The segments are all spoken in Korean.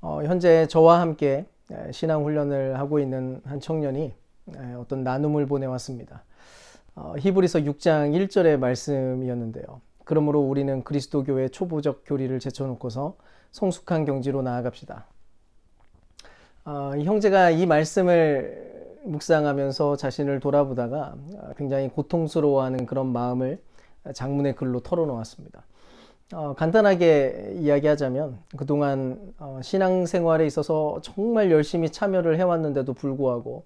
현재 저와 함께 신앙 훈련을 하고 있는 한 청년이 어떤 나눔을 보내왔습니다. 히브리서 6장 1절의 말씀이었는데요. 그러므로 우리는 그리스도 교회 초보적 교리를 제쳐놓고서 성숙한 경지로 나아갑시다. 형제가 이 말씀을 묵상하면서 자신을 돌아보다가 굉장히 고통스러워하는 그런 마음을 장문의 글로 털어놓았습니다. 간단하게 이야기하자면 그동안 신앙생활에 있어서 정말 열심히 참여를 해왔는데도 불구하고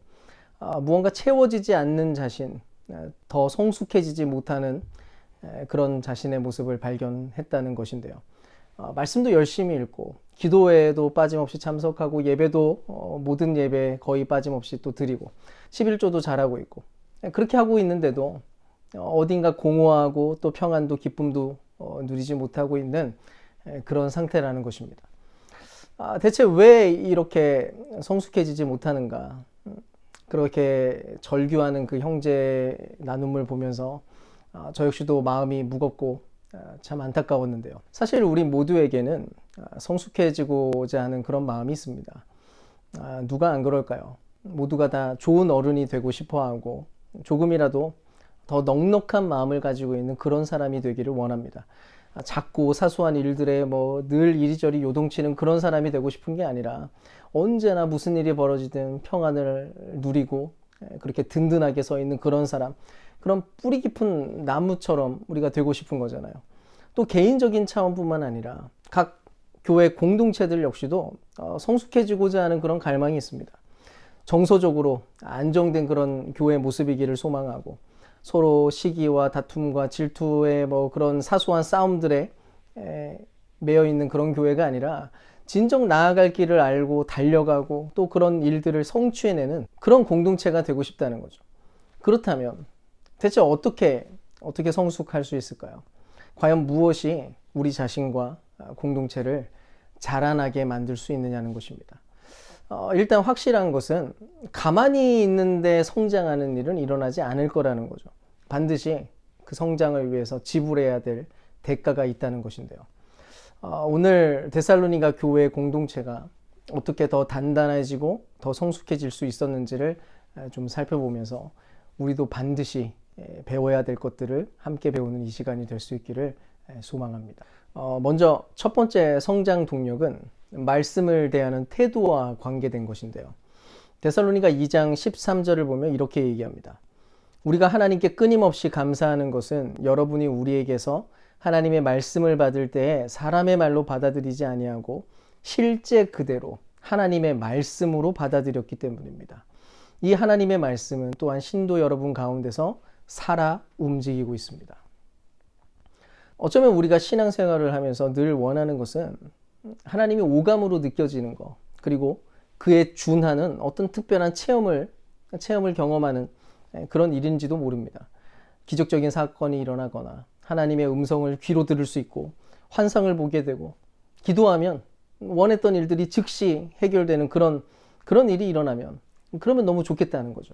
무언가 채워지지 않는 자신, 더 성숙해지지 못하는 그런 자신의 모습을 발견했다는 것인데요. 말씀도 열심히 읽고 기도회에도 빠짐없이 참석하고 예배도 모든 예배 거의 빠짐없이 또 드리고 11조도 잘하고 있고 그렇게 하고 있는데도 어딘가 공허하고 또 평안도 기쁨도 누리지 못하고 있는 그런 상태라는 것입니다. 대체 왜 이렇게 성숙해지지 못하는가? 그렇게 절규하는 그 형제 나눔을 보면서 저 역시도 마음이 무겁고 참 안타까웠는데요. 사실 우리 모두에게는 성숙해지고자 하는 그런 마음이 있습니다. 누가 안 그럴까요? 모두가 다 좋은 어른이 되고 싶어하고 조금이라도 더 넉넉한 마음을 가지고 있는 그런 사람이 되기를 원합니다. 작고 사소한 일들에 늘 이리저리 요동치는 그런 사람이 되고 싶은 게 아니라 언제나 무슨 일이 벌어지든 평안을 누리고 그렇게 든든하게 서 있는 그런 사람, 그런 뿌리 깊은 나무처럼 우리가 되고 싶은 거잖아요. 또 개인적인 차원뿐만 아니라 각 교회 공동체들 역시도 성숙해지고자 하는 그런 갈망이 있습니다. 정서적으로 안정된 그런 교회 모습이기를 소망하고 서로 시기와 다툼과 질투의 그런 사소한 싸움들에 매여 있는 그런 교회가 아니라 진정 나아갈 길을 알고 달려가고 또 그런 일들을 성취해내는 그런 공동체가 되고 싶다는 거죠. 그렇다면 대체 어떻게 성숙할 수 있을까요? 과연 무엇이 우리 자신과 공동체를 자라나게 만들 수 있느냐는 것입니다. 일단 확실한 것은 가만히 있는데 성장하는 일은 일어나지 않을 거라는 거죠. 반드시 그 성장을 위해서 지불해야 될 대가가 있다는 것인데요. 오늘 데살로니가 교회 공동체가 어떻게 더 단단해지고 더 성숙해질 수 있었는지를 좀 살펴보면서 우리도 반드시 배워야 될 것들을 함께 배우는 이 시간이 될 수 있기를 소망합니다. 먼저 첫 번째 성장 동력은 말씀을 대하는 태도와 관계된 것인데요. 데살로니가 2장 13절을 보면 이렇게 얘기합니다. 우리가 하나님께 끊임없이 감사하는 것은 여러분이 우리에게서 하나님의 말씀을 받을 때에 사람의 말로 받아들이지 아니하고 실제 그대로 하나님의 말씀으로 받아들였기 때문입니다. 이 하나님의 말씀은 또한 신도 여러분 가운데서 살아 움직이고 있습니다. 어쩌면 우리가 신앙생활을 하면서 늘 원하는 것은 하나님이 오감으로 느껴지는 것, 그리고 그에 준하는 어떤 특별한 체험을 경험하는 그런 일인지도 모릅니다. 기적적인 사건이 일어나거나 하나님의 음성을 귀로 들을 수 있고 환상을 보게 되고 기도하면 원했던 일들이 즉시 해결되는 그런 일이 일어나면 그러면 너무 좋겠다는 거죠.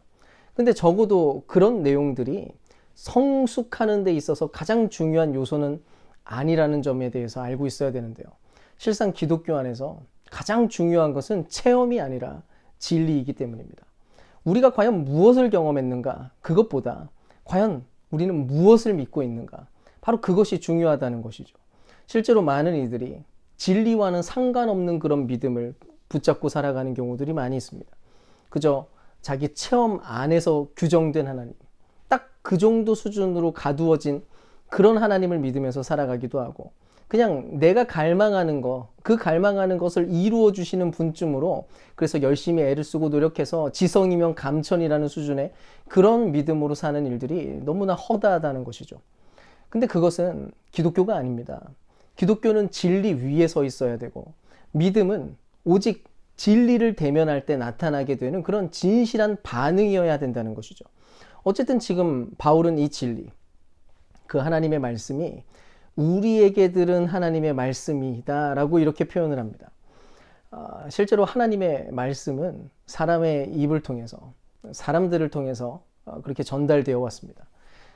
근데 적어도 그런 내용들이 성숙하는 데 있어서 가장 중요한 요소는 아니라는 점에 대해서 알고 있어야 되는데요. 실상 기독교 안에서 가장 중요한 것은 체험이 아니라 진리이기 때문입니다. 우리가 과연 무엇을 경험했는가? 그것보다 과연 우리는 무엇을 믿고 있는가? 바로 그것이 중요하다는 것이죠. 실제로 많은 이들이 진리와는 상관없는 그런 믿음을 붙잡고 살아가는 경우들이 많이 있습니다. 그저 자기 체험 안에서 규정된 하나님, 딱 그 정도 수준으로 가두어진 그런 하나님을 믿으면서 살아가기도 하고 그냥 내가 갈망하는 그 갈망하는 것을 이루어 주시는 분쯤으로 그래서 열심히 애를 쓰고 노력해서 지성이면 감천이라는 수준의 그런 믿음으로 사는 일들이 너무나 허다하다는 것이죠. 근데 그것은 기독교가 아닙니다. 기독교는 진리 위에 서 있어야 되고 믿음은 오직 진리를 대면할 때 나타나게 되는 그런 진실한 반응이어야 된다는 것이죠. 어쨌든 지금 바울은 이 진리, 그 하나님의 말씀이 우리에게 들은 하나님의 말씀이다 라고 이렇게 표현을 합니다. 실제로 하나님의 말씀은 사람의 입을 통해서 사람들을 통해서 그렇게 전달되어 왔습니다.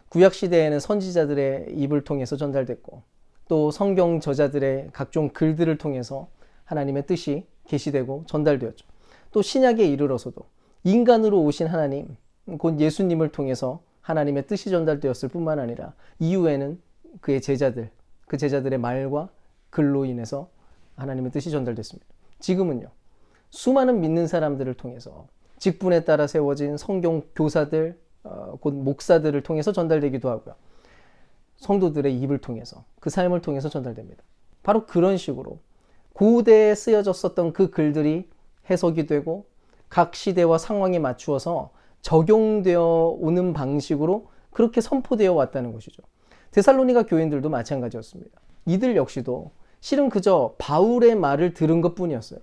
구약시대에는 선지자들의 입을 통해서 전달됐고 또 성경 저자들의 각종 글들을 통해서 하나님의 뜻이 계시되고 전달되었죠. 또 신약에 이르러서도 인간으로 오신 하나님, 곧 예수님을 통해서 하나님의 뜻이 전달되었을 뿐만 아니라 이후에는 그의 제자들, 그 제자들의 말과 글로 인해서 하나님의 뜻이 전달됐습니다. 지금은요, 수많은 믿는 사람들을 통해서 직분에 따라 세워진 성경 교사들, 곧 목사들을 통해서 전달되기도 하고요. 성도들의 입을 통해서, 그 삶을 통해서 전달됩니다. 바로 그런 식으로 고대에 쓰여졌었던 그 글들이 해석이 되고 각 시대와 상황에 맞추어서 적용되어 오는 방식으로 그렇게 선포되어 왔다는 것이죠. 데살로니가 교인들도 마찬가지였습니다. 이들 역시도 실은 그저 바울의 말을 들은 것뿐이었어요.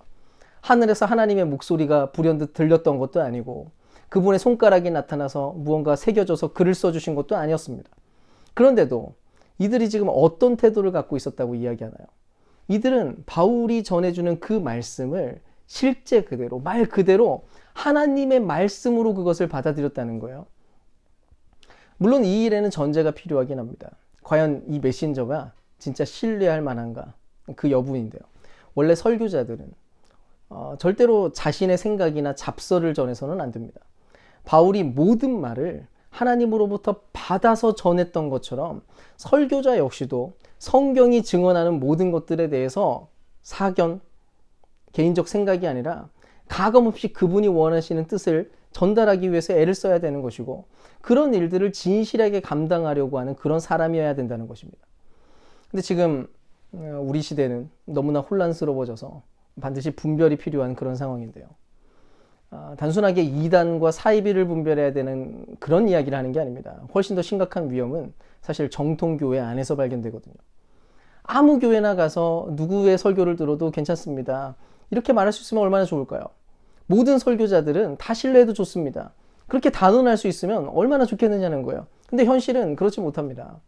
하늘에서 하나님의 목소리가 불현듯 들렸던 것도 아니고 그분의 손가락이 나타나서 무언가 새겨져서 글을 써주신 것도 아니었습니다. 그런데도 이들이 지금 어떤 태도를 갖고 있었다고 이야기하나요? 이들은 바울이 전해주는 그 말씀을 실제 그대로, 말 그대로 하나님의 말씀으로 그것을 받아들였다는 거예요. 물론 이 일에는 전제가 필요하긴 합니다. 과연 이 메신저가 진짜 신뢰할 만한가? 그 여부인데요. 원래 설교자들은 절대로 자신의 생각이나 잡설을 전해서는 안 됩니다. 바울이 모든 말을 하나님으로부터 받아서 전했던 것처럼 설교자 역시도 성경이 증언하는 모든 것들에 대해서 사견, 개인적 생각이 아니라 가감없이 그분이 원하시는 뜻을 전달하기 위해서 애를 써야 되는 것이고 그런 일들을 진실하게 감당하려고 하는 그런 사람이어야 된다는 것입니다. 근데 지금 우리 시대는 너무나 혼란스러워져서 반드시 분별이 필요한 그런 상황인데요. 단순하게 이단과 사이비를 분별해야 되는 그런 이야기를 하는 게 아닙니다. 훨씬 더 심각한 위험은 사실 정통교회 안에서 발견되거든요. 아무 교회나 가서 누구의 설교를 들어도 괜찮습니다. 이렇게 말할 수 있으면 얼마나 좋을까요? 모든 설교자들은 다 신뢰해도 좋습니다. 그렇게 단언할 수 있으면 얼마나 좋겠느냐는 거예요. 근데 현실은 그렇지 못합니다.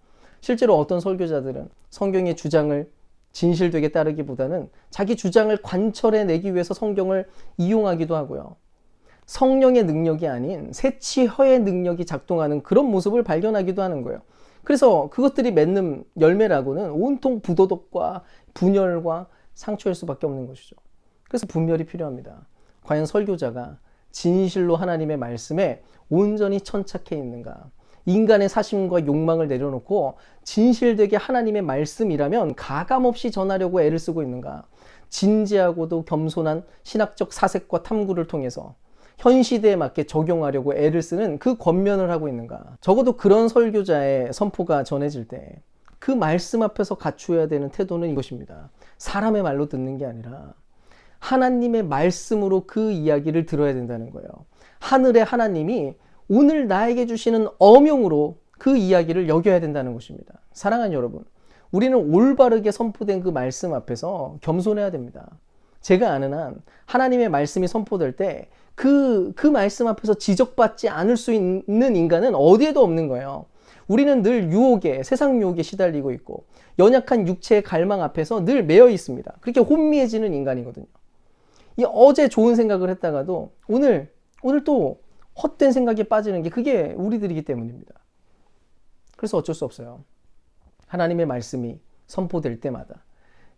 실제로 어떤 설교자들은 성경의 주장을 진실되게 따르기보다는 자기 주장을 관철해내기 위해서 성경을 이용하기도 하고요. 성령의 능력이 아닌 새치혀의 능력이 작동하는 그런 모습을 발견하기도 하는 거예요. 그래서 그것들이 맺는 열매라고는 온통 부도덕과 분열과 상처일 수밖에 없는 것이죠. 그래서 분별이 필요합니다. 과연 설교자가 진실로 하나님의 말씀에 온전히 천착해 있는가? 인간의 사심과 욕망을 내려놓고 진실되게 하나님의 말씀이라면 가감없이 전하려고 애를 쓰고 있는가? 진지하고도 겸손한 신학적 사색과 탐구를 통해서 현 시대에 맞게 적용하려고 애를 쓰는 그 권면을 하고 있는가? 적어도 그런 설교자의 선포가 전해질 때 그 말씀 앞에서 갖추어야 되는 태도는 이것입니다. 사람의 말로 듣는 게 아니라 하나님의 말씀으로 그 이야기를 들어야 된다는 거예요. 하늘의 하나님이 오늘 나에게 주시는 어명으로 그 이야기를 여겨야 된다는 것입니다. 사랑하는 여러분, 우리는 올바르게 선포된 그 말씀 앞에서 겸손해야 됩니다. 제가 아는 한 하나님의 말씀이 선포될 때 그 말씀 앞에서 지적받지 않을 수 있는 인간은 어디에도 없는 거예요. 우리는 늘 유혹에, 세상 유혹에 시달리고 있고 연약한 육체의 갈망 앞에서 늘 매여 있습니다. 그렇게 혼미해지는 인간이거든요. 이 어제 좋은 생각을 했다가도 오늘 또 헛된 생각에 빠지는 게 그게 우리들이기 때문입니다. 그래서 어쩔 수 없어요. 하나님의 말씀이 선포될 때마다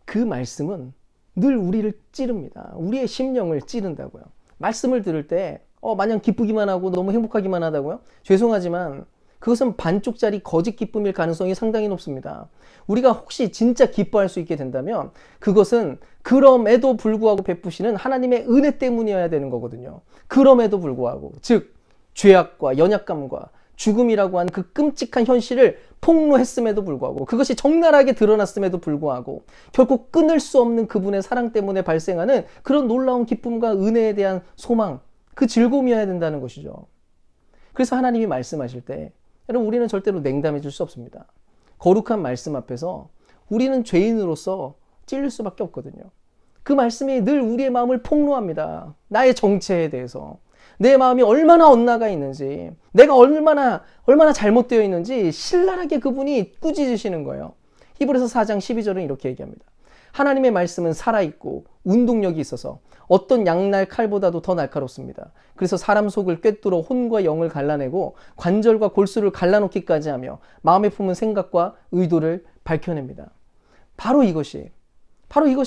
그 말씀은 늘 우리를 찌릅니다. 우리의 심령을 찌른다고요. 말씀을 들을 때 마냥 기쁘기만 하고 너무 행복하기만 하다고요? 죄송하지만 그것은 반쪽짜리 거짓 기쁨일 가능성이 상당히 높습니다. 우리가 혹시 진짜 기뻐할 수 있게 된다면 그것은 그럼에도 불구하고 베푸시는 하나님의 은혜 때문이어야 되는 거거든요. 그럼에도 불구하고, 즉 죄악과 연약감과 죽음이라고 하는 그 끔찍한 현실을 폭로했음에도 불구하고, 그것이 적나라하게 드러났음에도 불구하고 결코 끊을 수 없는 그분의 사랑 때문에 발생하는 그런 놀라운 기쁨과 은혜에 대한 소망, 그 즐거움이어야 된다는 것이죠. 그래서 하나님이 말씀하실 때 여러분, 우리는 절대로 냉담해질 수 없습니다. 거룩한 말씀 앞에서 우리는 죄인으로서 찔릴 수밖에 없거든요. 그 말씀이 늘 우리의 마음을 폭로합니다. 나의 정체에 대해서, 내 마음이 얼마나 엇나가 있는지, 내가 얼마나 잘못되어 있는지 신랄하게 그분이 꾸짖으시는 거예요. 히브리서 4장 12절은 이렇게 얘기합니다. 하나님의 말씀은 살아있고 운동력이 있어서 어떤 양날 칼보다도 더 날카롭습니다. 그래서 사람 속을 꿰뚫어 혼과 영을 갈라내고 관절과 골수를 갈라놓기까지 하며 마음에 품은 생각과 의도를 밝혀냅니다. 바로 이것이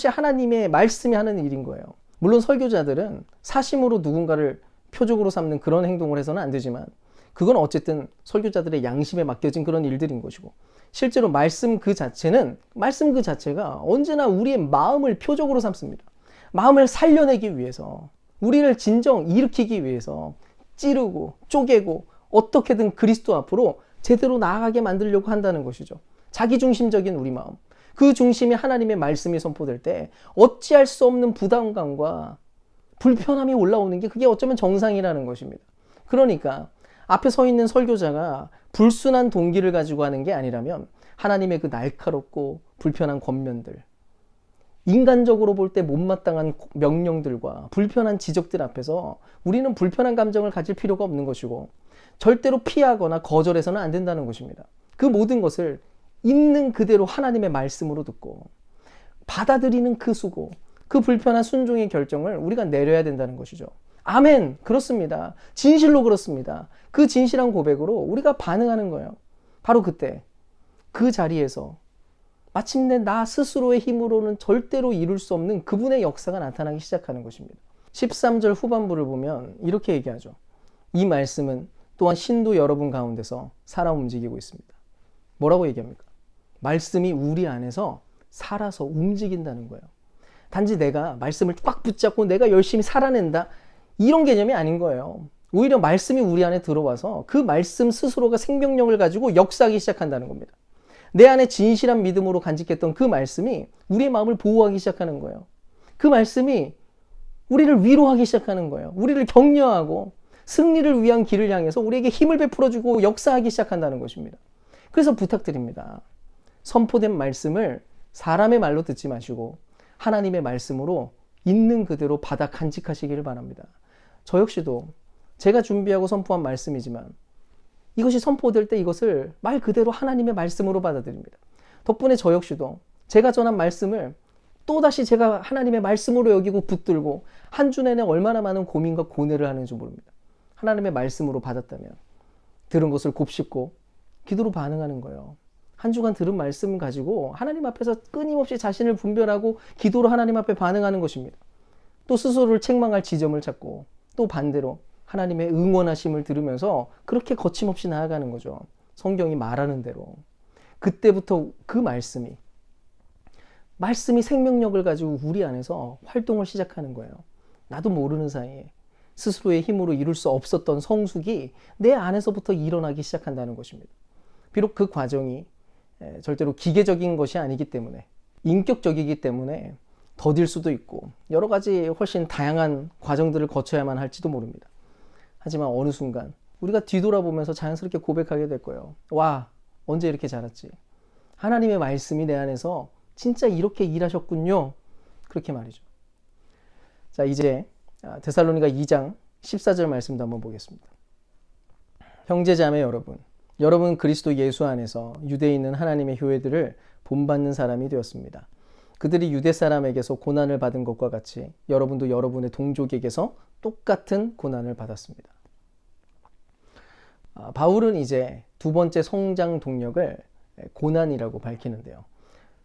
하나님의 말씀이 하는 일인 거예요. 물론 설교자들은 사심으로 누군가를 표적으로 삼는 그런 행동을 해서는 안 되지만 그건 어쨌든 설교자들의 양심에 맡겨진 그런 일들인 것이고, 실제로 말씀 그 자체가 언제나 우리의 마음을 표적으로 삼습니다. 마음을 살려내기 위해서, 우리를 진정 일으키기 위해서 찌르고 쪼개고 어떻게든 그리스도 앞으로 제대로 나아가게 만들려고 한다는 것이죠. 자기중심적인 우리 마음, 그 중심에 하나님의 말씀이 선포될 때 어찌할 수 없는 부담감과 불편함이 올라오는 게 그게 어쩌면 정상이라는 것입니다. 그러니까 앞에 서 있는 설교자가 불순한 동기를 가지고 하는 게 아니라면 하나님의 그 날카롭고 불편한 권면들, 인간적으로 볼 때 못마땅한 명령들과 불편한 지적들 앞에서 우리는 불편한 감정을 가질 필요가 없는 것이고, 절대로 피하거나 거절해서는 안 된다는 것입니다. 그 모든 것을 있는 그대로 하나님의 말씀으로 듣고 받아들이는 그 수고, 그 불편한 순종의 결정을 우리가 내려야 된다는 것이죠. 아멘. 그렇습니다. 진실로 그렇습니다. 그 진실한 고백으로 우리가 반응하는 거예요. 바로 그때 그 자리에서 마침내 나 스스로의 힘으로는 절대로 이룰 수 없는 그분의 역사가 나타나기 시작하는 것입니다. 13절 후반부를 보면 이렇게 얘기하죠. 이 말씀은 또한 신도 여러분 가운데서 살아 움직이고 있습니다. 뭐라고 얘기합니까? 말씀이 우리 안에서 살아서 움직인다는 거예요. 단지 내가 말씀을 꽉 붙잡고 내가 열심히 살아낸다, 이런 개념이 아닌 거예요. 오히려 말씀이 우리 안에 들어와서 그 말씀 스스로가 생명력을 가지고 역사하기 시작한다는 겁니다. 내 안에 진실한 믿음으로 간직했던 그 말씀이 우리의 마음을 보호하기 시작하는 거예요. 그 말씀이 우리를 위로하기 시작하는 거예요. 우리를 격려하고 승리를 위한 길을 향해서 우리에게 힘을 베풀어주고 역사하기 시작한다는 것입니다. 그래서 부탁드립니다. 선포된 말씀을 사람의 말로 듣지 마시고 하나님의 말씀으로 있는 그대로 받아 간직하시기를 바랍니다. 저 역시도 제가 준비하고 선포한 말씀이지만 이것이 선포될 때 이것을 말 그대로 하나님의 말씀으로 받아들입니다. 덕분에 저 역시도 제가 전한 말씀을 또다시 제가 하나님의 말씀으로 여기고 붙들고 한 주 내내 얼마나 많은 고민과 고뇌를 하는지 모릅니다. 하나님의 말씀으로 받았다면 들은 것을 곱씹고 기도로 반응하는 거예요. 한 주간 들은 말씀 가지고 하나님 앞에서 끊임없이 자신을 분별하고 기도로 하나님 앞에 반응하는 것입니다. 또 스스로를 책망할 지점을 찾고 또 반대로 하나님의 응원하심을 들으면서 그렇게 거침없이 나아가는 거죠. 성경이 말하는 대로. 그때부터 그 말씀이 생명력을 가지고 우리 안에서 활동을 시작하는 거예요. 나도 모르는 사이에 스스로의 힘으로 이룰 수 없었던 성숙이 내 안에서부터 일어나기 시작한다는 것입니다. 비록 그 과정이 절대로 기계적인 것이 아니기 때문에, 인격적이기 때문에 더딜 수도 있고 여러 가지 훨씬 다양한 과정들을 거쳐야만 할지도 모릅니다. 하지만 어느 순간 우리가 뒤돌아보면서 자연스럽게 고백하게 될 거예요. 와, 언제 이렇게 자랐지? 하나님의 말씀이 내 안에서 진짜 이렇게 일하셨군요. 그렇게 말이죠. 자, 이제 데살로니가 2장 14절 말씀도 한번 보겠습니다. 형제자매 여러분 그리스도 예수 안에서 유대에 있는 하나님의 교회들을 본받는 사람이 되었습니다. 그들이 유대 사람에게서 고난을 받은 것과 같이 여러분도 여러분의 동족에게서 똑같은 고난을 받았습니다. 바울은 이제 두 번째 성장 동력을 고난이라고 밝히는데요.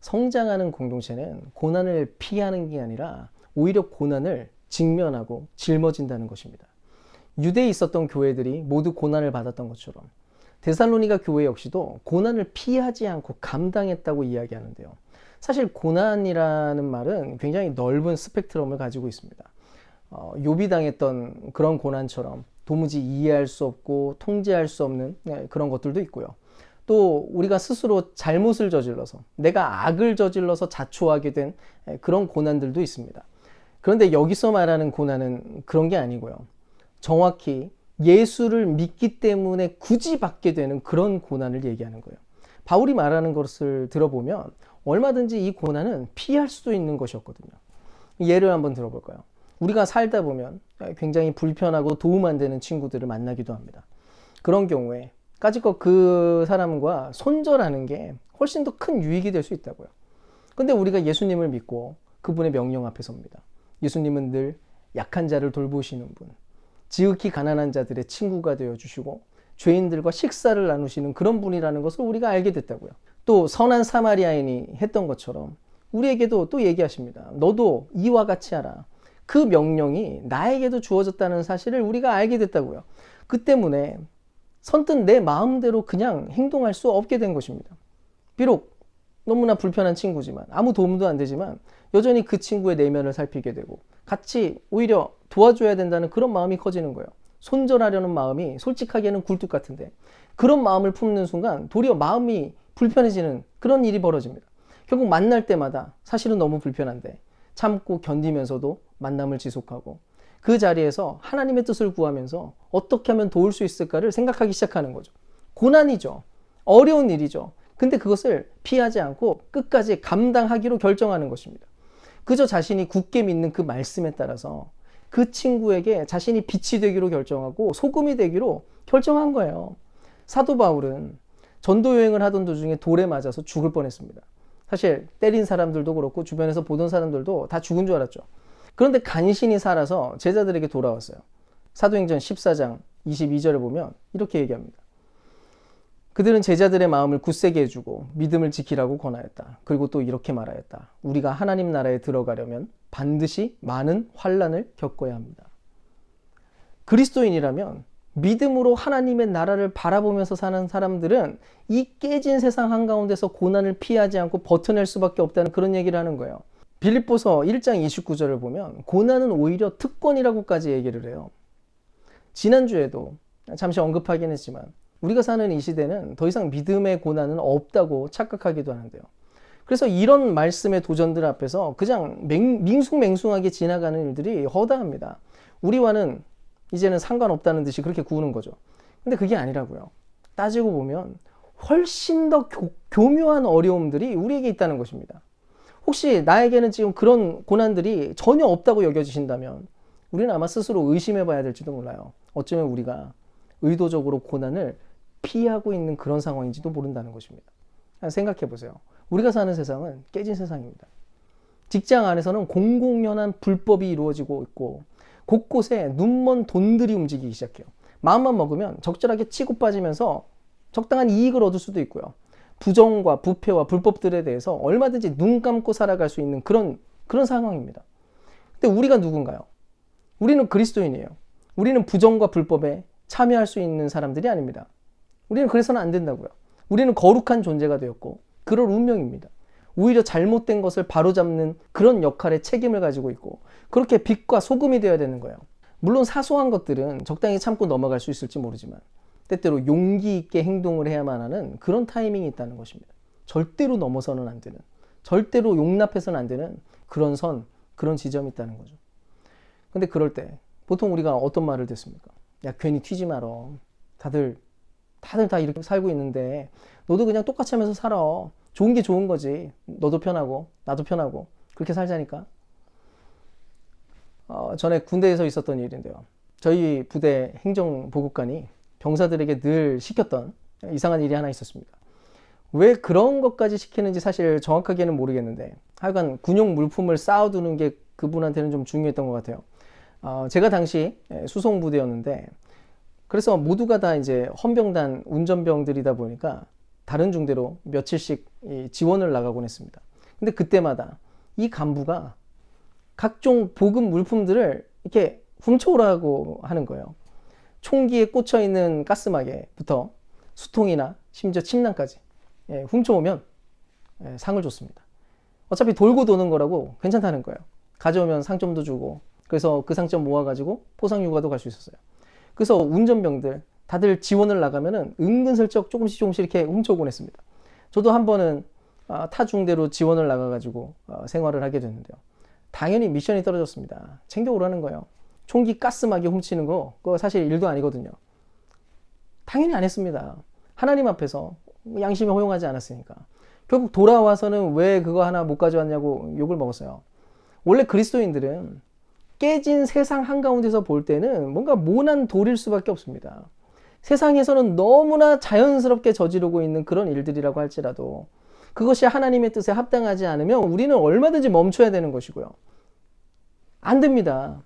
성장하는 공동체는 고난을 피하는 게 아니라 오히려 고난을 직면하고 짊어진다는 것입니다. 유대에 있었던 교회들이 모두 고난을 받았던 것처럼 데살로니가 교회 역시도 고난을 피하지 않고 감당했다고 이야기하는데요. 사실 고난이라는 말은 굉장히 넓은 스펙트럼을 가지고 있습니다. 욥이 당했던 그런 고난처럼 도무지 이해할 수 없고 통제할 수 없는 그런 것들도 있고요. 또 우리가 스스로 잘못을 저질러서, 내가 악을 저질러서 자초하게 된 그런 고난들도 있습니다. 그런데 여기서 말하는 고난은 그런 게 아니고요. 정확히 예수를 믿기 때문에 굳이 받게 되는 그런 고난을 얘기하는 거예요. 바울이 말하는 것을 들어보면 얼마든지 이 고난은 피할 수도 있는 것이었거든요. 예를 한번 들어볼까요? 우리가 살다 보면 굉장히 불편하고 도움 안 되는 친구들을 만나기도 합니다. 그런 경우에 까짓것 그 사람과 손절하는 게 훨씬 더 큰 유익이 될 수 있다고요. 근데 우리가 예수님을 믿고 그분의 명령 앞에 섭니다. 예수님은 늘 약한 자를 돌보시는 분, 지극히 가난한 자들의 친구가 되어주시고 죄인들과 식사를 나누시는 그런 분이라는 것을 우리가 알게 됐다고요. 또 선한 사마리아인이 했던 것처럼 우리에게도 또 얘기하십니다. 너도 이와 같이 하라. 그 명령이 나에게도 주어졌다는 사실을 우리가 알게 됐다고요. 그 때문에 선뜻 내 마음대로 그냥 행동할 수 없게 된 것입니다. 비록 너무나 불편한 친구지만, 아무 도움도 안 되지만 여전히 그 친구의 내면을 살피게 되고 같이 오히려 도와줘야 된다는 그런 마음이 커지는 거예요. 손절하려는 마음이 솔직하게는 굴뚝 같은데, 그런 마음을 품는 순간 도리어 마음이 불편해지는 그런 일이 벌어집니다. 결국 만날 때마다 사실은 너무 불편한데 참고 견디면서도 만남을 지속하고, 그 자리에서 하나님의 뜻을 구하면서 어떻게 하면 도울 수 있을까를 생각하기 시작하는 거죠. 고난이죠. 어려운 일이죠. 근데 그것을 피하지 않고 끝까지 감당하기로 결정하는 것입니다. 그저 자신이 굳게 믿는 그 말씀에 따라서 그 친구에게 자신이 빛이 되기로 결정하고 소금이 되기로 결정한 거예요. 사도 바울은 전도 여행을 하던 도중에 돌에 맞아서 죽을 뻔했습니다. 사실 때린 사람들도 그렇고 주변에서 보던 사람들도 다 죽은 줄 알았죠. 그런데 간신히 살아서 제자들에게 돌아왔어요. 사도행전 14장 22절을 보면 이렇게 얘기합니다. 그들은 제자들의 마음을 굳세게 해주고 믿음을 지키라고 권하였다. 그리고 또 이렇게 말하였다. 우리가 하나님 나라에 들어가려면 반드시 많은 환난을 겪어야 합니다. 그리스도인이라면 믿음으로 하나님의 나라를 바라보면서 사는 사람들은 이 깨진 세상 한가운데서 고난을 피하지 않고 버텨낼 수밖에 없다는 그런 얘기를 하는 거예요. 빌립보서 1장 29절을 보면 고난은 오히려 특권이라고까지 얘기를 해요. 지난주에도 잠시 언급하긴 했지만 우리가 사는 이 시대는 더 이상 믿음의 고난은 없다고 착각하기도 하는데요. 그래서 이런 말씀의 도전들 앞에서 그냥 밍숭맹숭하게 지나가는 일들이 허다합니다. 우리와는 이제는 상관없다는 듯이 그렇게 구우는 거죠. 근데 그게 아니라고요. 따지고 보면 훨씬 더 교묘한 어려움들이 우리에게 있다는 것입니다. 혹시 나에게는 지금 그런 고난들이 전혀 없다고 여겨지신다면 우리는 아마 스스로 의심해 봐야 될지도 몰라요. 어쩌면 우리가 의도적으로 고난을 피하고 있는 그런 상황인지도 모른다는 것입니다. 생각해 보세요. 우리가 사는 세상은 깨진 세상입니다. 직장 안에서는 공공연한 불법이 이루어지고 있고 곳곳에 눈먼 돈들이 움직이기 시작해요. 마음만 먹으면 적절하게 치고 빠지면서 적당한 이익을 얻을 수도 있고요. 부정과 부패와 불법들에 대해서 얼마든지 눈 감고 살아갈 수 있는 그런 상황입니다. 근데 우리가 누군가요? 우리는 그리스도인이에요. 우리는 부정과 불법에 참여할 수 있는 사람들이 아닙니다. 우리는 그래서는 안 된다고요. 우리는 거룩한 존재가 되었고 그럴 운명입니다. 오히려 잘못된 것을 바로잡는 그런 역할의 책임을 가지고 있고 그렇게 빛과 소금이 되어야 되는 거예요. 물론 사소한 것들은 적당히 참고 넘어갈 수 있을지 모르지만 때때로 용기 있게 행동을 해야만 하는 그런 타이밍이 있다는 것입니다. 절대로 넘어서는 안 되는, 절대로 용납해서는 안 되는 그런 선, 그런 지점이 있다는 거죠. 근데 그럴 때 보통 우리가 어떤 말을 듣습니까? 야, 괜히 튀지 말어. 다들 다 이렇게 살고 있는데 너도 그냥 똑같이 하면서 살아. 좋은 게 좋은 거지. 너도 편하고 나도 편하고 그렇게 살자니까. 전에 군대에서 있었던 일인데요. 저희 부대 행정보급관이 병사들에게 늘 시켰던 이상한 일이 하나 있었습니다. 왜 그런 것까지 시키는지 사실 정확하게는 모르겠는데 하여간 군용 물품을 쌓아두는 게 그분한테는 좀 중요했던 것 같아요. 제가 당시 수송부대였는데 그래서 모두가 다 이제 헌병단 운전병들이다 보니까 다른 중대로 며칠씩 지원을 나가곤 했습니다. 근데 그때마다 이 간부가 각종 보급 물품들을 이렇게 훔쳐오라고 하는 거예요. 총기에 꽂혀 있는 가스막에부터 수통이나 심지어 침낭까지 훔쳐오면 상을 줬습니다. 어차피 돌고 도는 거라고 괜찮다는 거예요. 가져오면 상점도 주고 그래서 그 상점 모아가지고 포상휴가도 갈 수 있었어요. 그래서 운전병들 다들 지원을 나가면은 은근슬쩍 조금씩 이렇게 훔쳐오곤 했습니다. 저도 한 번은 타 중대로 지원을 나가가지고 생활을 하게 됐는데요. 당연히 미션이 떨어졌습니다. 챙겨오라는 거예요. 총기 가스막이 훔치는 거 그거 사실 일도 아니거든요. 당연히 안 했습니다. 하나님 앞에서 양심이 허용하지 않았으니까. 결국 돌아와서는 왜 그거 하나 못 가져왔냐고 욕을 먹었어요. 원래 그리스도인들은 깨진 세상 한가운데서 볼 때는 뭔가 모난 돌일 수밖에 없습니다. 세상에서는 너무나 자연스럽게 저지르고 있는 그런 일들이라고 할지라도 그것이 하나님의 뜻에 합당하지 않으면 우리는 얼마든지 멈춰야 되는 것이고요. 안 됩니다.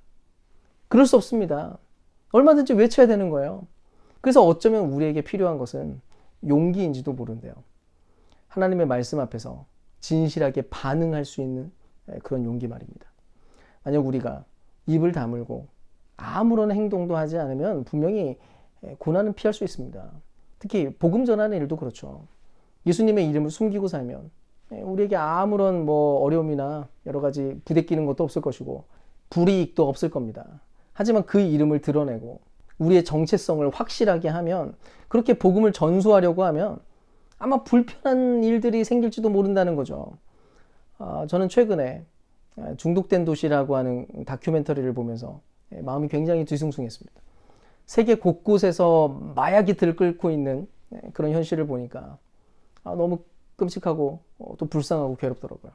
그럴 수 없습니다. 얼마든지 외쳐야 되는 거예요. 그래서 어쩌면 우리에게 필요한 것은 용기인지도 모른대요. 하나님의 말씀 앞에서 진실하게 반응할 수 있는 그런 용기 말입니다. 만약 우리가 입을 다물고 아무런 행동도 하지 않으면 분명히 고난은 피할 수 있습니다. 특히 복음 전하는 일도 그렇죠. 예수님의 이름을 숨기고 살면 우리에게 아무런 어려움이나 여러 가지 부대끼는 것도 없을 것이고 불이익도 없을 겁니다. 하지만 그 이름을 드러내고 우리의 정체성을 확실하게 하면, 그렇게 복음을 전수하려고 하면 아마 불편한 일들이 생길지도 모른다는 거죠. 저는 최근에 중독된 도시라고 하는 다큐멘터리를 보면서 마음이 굉장히 뒤숭숭했습니다. 세계 곳곳에서 마약이 들끓고 있는 그런 현실을 보니까 너무 끔찍하고 또 불쌍하고 괴롭더라고요.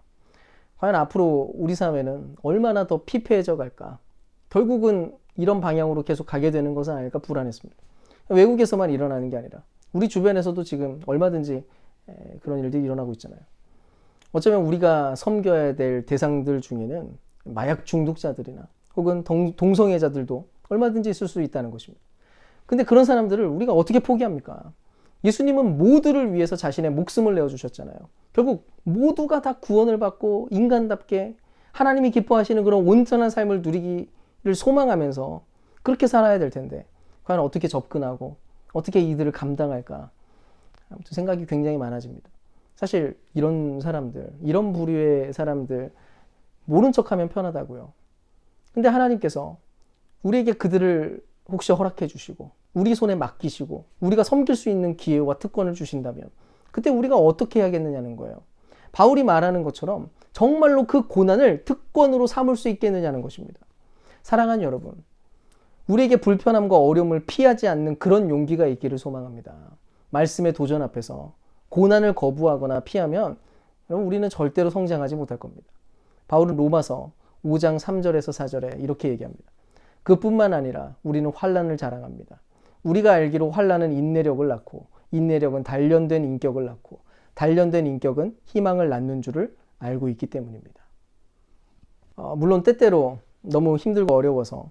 과연 앞으로 우리 사회는 얼마나 더 피폐해져 갈까? 결국은 이런 방향으로 계속 가게 되는 것은 아닐까 불안했습니다. 외국에서만 일어나는 게 아니라 우리 주변에서도 지금 얼마든지 그런 일들이 일어나고 있잖아요. 어쩌면 우리가 섬겨야 될 대상들 중에는 마약 중독자들이나 혹은 동성애자들도 얼마든지 있을 수 있다는 것입니다. 근데 그런 사람들을 우리가 어떻게 포기합니까? 예수님은 모두를 위해서 자신의 목숨을 내어주셨잖아요. 결국 모두가 다 구원을 받고 인간답게 하나님이 기뻐하시는 그런 온전한 삶을 누리기를 소망하면서 그렇게 살아야 될 텐데, 과연 어떻게 접근하고 어떻게 이들을 감당할까? 아무튼 생각이 굉장히 많아집니다. 사실 이런 사람들, 이런 부류의 사람들 모른 척하면 편하다고요. 근데 하나님께서 우리에게 그들을 혹시 허락해 주시고 우리 손에 맡기시고 우리가 섬길 수 있는 기회와 특권을 주신다면 그때 우리가 어떻게 해야겠느냐는 거예요. 바울이 말하는 것처럼 정말로 그 고난을 특권으로 삼을 수 있겠느냐는 것입니다. 사랑하는 여러분, 우리에게 불편함과 어려움을 피하지 않는 그런 용기가 있기를 소망합니다. 말씀의 도전 앞에서 고난을 거부하거나 피하면 우리는 절대로 성장하지 못할 겁니다. 바울은 로마서 5장 3절에서 4절에 이렇게 얘기합니다. 그뿐만 아니라 우리는 환난을 자랑합니다. 우리가 알기로 환난은 인내력을 낳고 인내력은 단련된 인격을 낳고 단련된 인격은 희망을 낳는 줄을 알고 있기 때문입니다. 물론 때때로 너무 힘들고 어려워서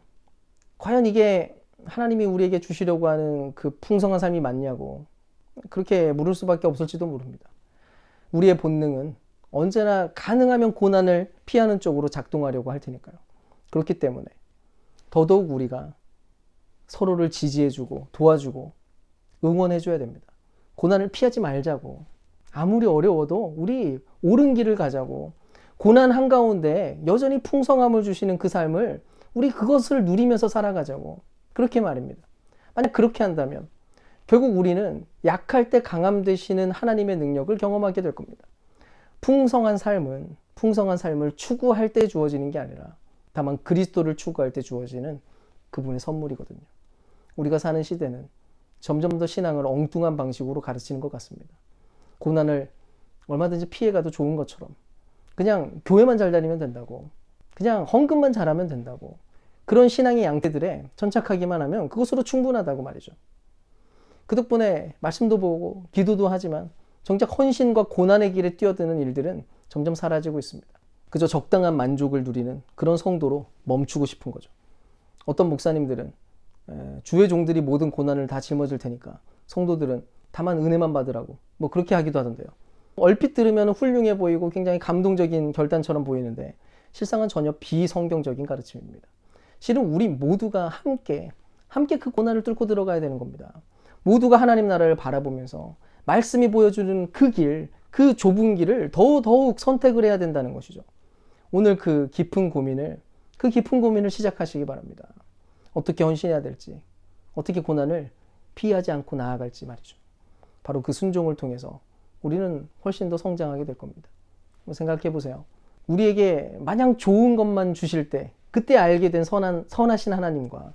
과연 이게 하나님이 우리에게 주시려고 하는 그 풍성한 삶이 맞냐고 그렇게 물을 수밖에 없을지도 모릅니다. 우리의 본능은 언제나 가능하면 고난을 피하는 쪽으로 작동하려고 할 테니까요. 그렇기 때문에 더더욱 우리가 서로를 지지해주고 도와주고 응원해줘야 됩니다. 고난을 피하지 말자고. 아무리 어려워도 우리 옳은 길을 가자고. 고난 한가운데 여전히 풍성함을 주시는 그 삶을 우리 그것을 누리면서 살아가자고. 그렇게 말입니다. 만약 그렇게 한다면 결국 우리는 약할 때 강함 되시는 하나님의 능력을 경험하게 될 겁니다. 풍성한 삶을 추구할 때 주어지는 게 아니라 다만 그리스도를 추구할 때 주어지는 그분의 선물이거든요. 우리가 사는 시대는 점점 더 신앙을 엉뚱한 방식으로 가르치는 것 같습니다. 고난을 얼마든지 피해가도 좋은 것처럼 그냥 교회만 잘 다니면 된다고, 그냥 헌금만 잘하면 된다고, 그런 신앙의 양태들에 천착하기만 하면 그것으로 충분하다고 말이죠. 그 덕분에 말씀도 보고 기도도 하지만 정작 헌신과 고난의 길에 뛰어드는 일들은 점점 사라지고 있습니다. 그저 적당한 만족을 누리는 그런 성도로 멈추고 싶은 거죠. 어떤 목사님들은 주의 종들이 모든 고난을 다 짊어질 테니까 성도들은 다만 은혜만 받으라고 그렇게 하기도 하던데요. 얼핏 들으면 훌륭해 보이고 굉장히 감동적인 결단처럼 보이는데 실상은 전혀 비성경적인 가르침입니다. 실은 우리 모두가 함께 그 고난을 뚫고 들어가야 되는 겁니다. 모두가 하나님 나라를 바라보면서 말씀이 보여주는 그 길, 그 좁은 길을 더욱 선택을 해야 된다는 것이죠. 오늘 그 깊은 고민을 시작하시기 바랍니다. 어떻게 헌신해야 될지, 어떻게 고난을 피하지 않고 나아갈지 말이죠. 바로 그 순종을 통해서 우리는 훨씬 더 성장하게 될 겁니다. 생각해 보세요. 우리에게 마냥 좋은 것만 주실 때 그때 알게 된 선하신 하나님과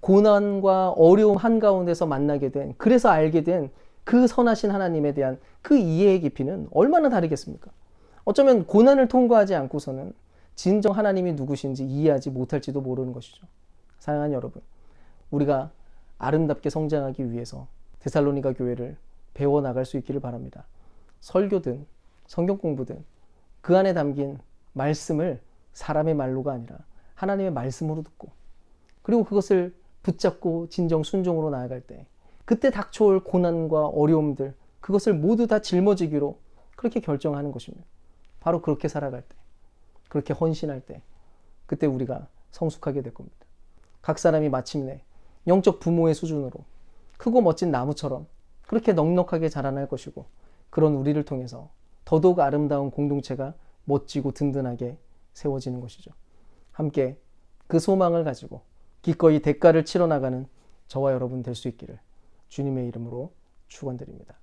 고난과 어려움 한가운데서 만나게 된, 그래서 알게 된 그 선하신 하나님에 대한 그 이해의 깊이는 얼마나 다르겠습니까? 어쩌면 고난을 통과하지 않고서는 진정 하나님이 누구신지 이해하지 못할지도 모르는 것이죠. 사랑하는 여러분, 우리가 아름답게 성장하기 위해서 데살로니가 교회를 배워나갈 수 있기를 바랍니다. 설교든 성경 공부든 그 안에 담긴 말씀을 사람의 말로가 아니라 하나님의 말씀으로 듣고, 그리고 그것을 붙잡고 진정 순종으로 나아갈 때 그때 닥쳐올 고난과 어려움들, 그것을 모두 다 짊어지기로 그렇게 결정하는 것입니다. 바로 그렇게 살아갈 때, 그렇게 헌신할 때, 그때 우리가 성숙하게 될 겁니다. 각 사람이 마침내 영적 부모의 수준으로 크고 멋진 나무처럼 그렇게 넉넉하게 자라날 것이고, 그런 우리를 통해서 더더욱 아름다운 공동체가 멋지고 든든하게 세워지는 것이죠. 함께 그 소망을 가지고 기꺼이 대가를 치러 나가는 저와 여러분 될 수 있기를 주님의 이름으로 축원드립니다.